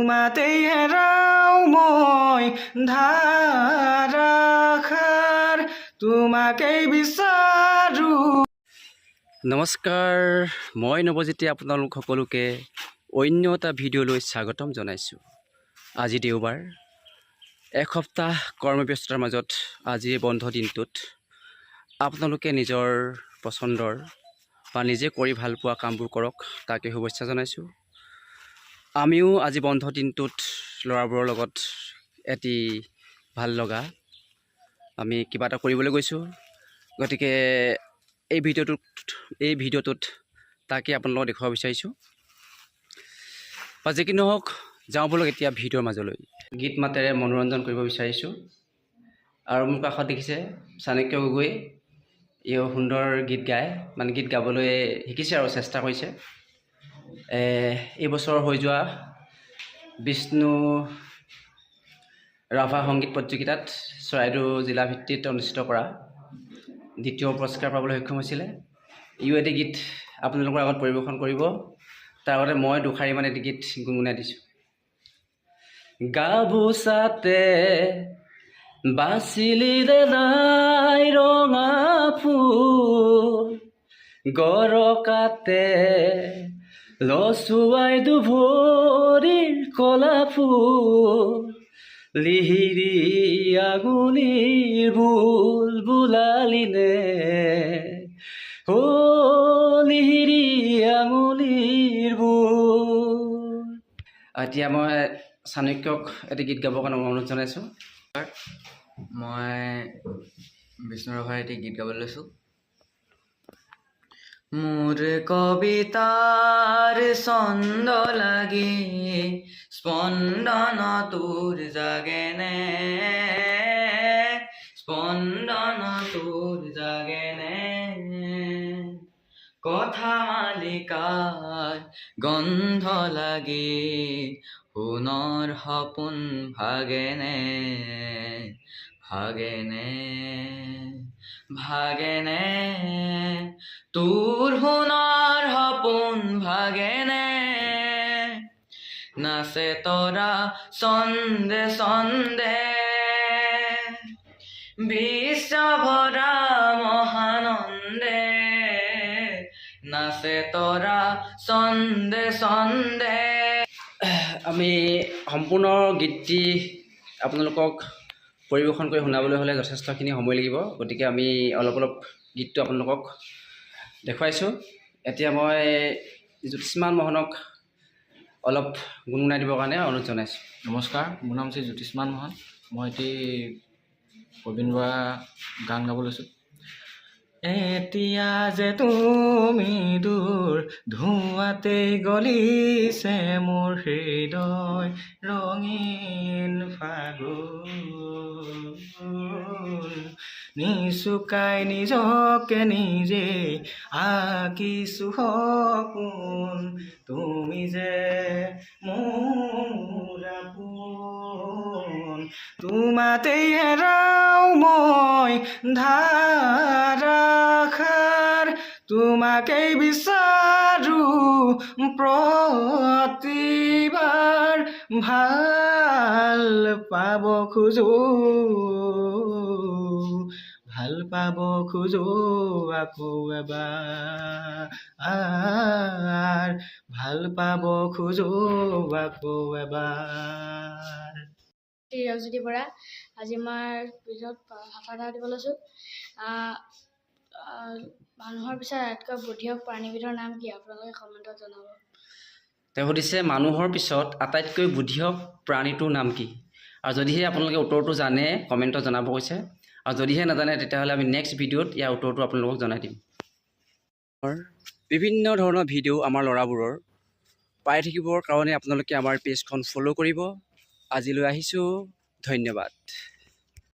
তোমাতেই হেৰাও মই ধাৰাসাৰ তোমাকেই বিচাৰো। নমস্কাৰ, মই নৱজ্যোতি আপোনালোক সকলোকে অন্য এটা ভিডিঅ'লৈ স্বাগতম জনাইছোঁ। আজি দেওবাৰ, এসপ্তাহ কৰ্মব্যস্ততাৰ মাজত আজি বন্ধ দিনটোত আপোনালোকে নিজৰ পচন্দৰ বা নিজে কৰি ভাল পোৱা কামবোৰ কৰক, তাকে শুভেচ্ছা জনাইছোঁ। আমিও আজি বন্ধ দিনটোত ল'ৰাবোৰৰ লগত এটি ভাল লগা আমি কিবা এটা কৰিবলৈ গৈছোঁ। গতিকে এই ভিডিঅ'টোত তাকে আপোনালোকক দেখুৱাব বিচাৰিছোঁ। বা যি কি নহওক, যাওঁ বলক এতিয়া ভিডিঅ'ৰ মাজলৈ। গীত মাতেৰে মনোৰঞ্জন কৰিব বিচাৰিছোঁ। আৰু মোৰ কাষত দেখিছে চাণক্য গগৈ। ইও সুন্দৰ গীত গায়, মানে গীত গাবলৈ শিকিছে আৰু চেষ্টা কৰিছে। এইবছৰ হৈ যোৱা বিষ্ণু ৰাভা সংগীত প্ৰতিযোগিতাত চৰাইদেউ জিলা ভিত্তিত অনুষ্ঠিত কৰা দ্বিতীয় পুৰস্কাৰ পাবলৈ সক্ষম হৈছিলে। ইও এটি গীত আপোনালোকৰ আগত পৰিৱেশন কৰিব। তাৰ আগতে মই দুষাৰিমান এটি গীত গুণগুণাই দিছোঁ। গাবোচাতে বাচিলি দে নাই ৰঙা ফুল, গৰকাতে লচুৱাই দুভৰিৰ কলা ফুল, লিহিৰি আগুলিৰ বুল বুলালিনে, ও লিহিৰি আঙুলিৰ বুল। এতিয়া মই চাণক্যক এটি গীত গাবৰ কাৰণে অনুৰোধ জনাইছোঁ। মই বিষ্ণু ৰাভাৰ এটি গীত গাবলৈ লৈছোঁ। মোৰ কবিতাৰ ছন্দ লাগি স্পন্দন তোৰ জাগেনে, স্পন্দন তোৰ জাগেনে, কথা মালিকাৰ গন্ধ লাগি সোণৰ সপোন ভাগেনে, ভাগেনে, ভাগেনে, তোৰ সোণৰ সপোন ভাগেনে, নাচে তৰা চন্দে চন্দে, বিশ্বভৰা মহানন্দে, নাচে তৰা চন্দে চন্দে। আমি সম্পূৰ্ণ গীতটি আপোনালোকক পৰিৱেশন কৰি শুনাবলৈ হ'লে যথেষ্টখিনি সময় লাগিব। গতিকে আমি অলপ গীতটো আপোনালোকক দেখুৱাইছোঁ। এতিয়া মই জ্যোতিষ্মান মোহনক অলপ গুণগুণাই দিবৰ কাৰণে অনুৰোধ জনাইছোঁ। নমস্কাৰ, মোৰ নাম হৈছে জ্যোতিষ্মান মোহন। মই এটি প্ৰবীণ বৰা গান গাব লৈছোঁ। এতিয়া যে তুমি দূৰ, ধোঁৱাতে গলিছে মোৰ হৃদয় ৰঙীন ফাগুন, নিচুকাই নিজকে নিজে আঁকিছো সপোন, তুমি যে মোৰ আপোন, তোমাতেই হেৰাও মই ধাৰাসাৰ তোমাকেই বিচাৰো প্ৰতিবাৰ, ভাল পাব খোজো, ভাল পাব খোজো আকৌ এবাৰ, ভাল পাব খোজো আকৌ এবাৰ। ৰজনী বৰা। আজি মই ভিডিঅ'ত ভাষা এটা দিব লৈছোঁ। মানুহৰ পিছত আটাইতকৈ বুদ্ধিয়ক প্ৰাণীবিধৰ নাম কি? আপোনালোকে কমেণ্টত জনাব। তেওঁ সুধিছে মানুহৰ পিছত আটাইতকৈ বুদ্ধিয়ক প্ৰাণীটোৰ নাম কি? আৰু যদিহে আপোনালোকে উত্তৰটো জানে কমেণ্টত জনাব কৈছে, আৰু যদিহে নাজানে তেতিয়াহ'লে আমি নেক্সট ভিডিঅ'ত ইয়াৰ উত্তৰটো আপোনালোকক জনাই দিম। বিভিন্ন ধৰণৰ ভিডিঅ' আমাৰ ল'ৰাবোৰৰ পাই থাকিবৰ কাৰণে আপোনালোকে আমাৰ পেজখন ফ'ল' কৰিব। আজিলৈ আহিছোঁ, ধন্যবাদ।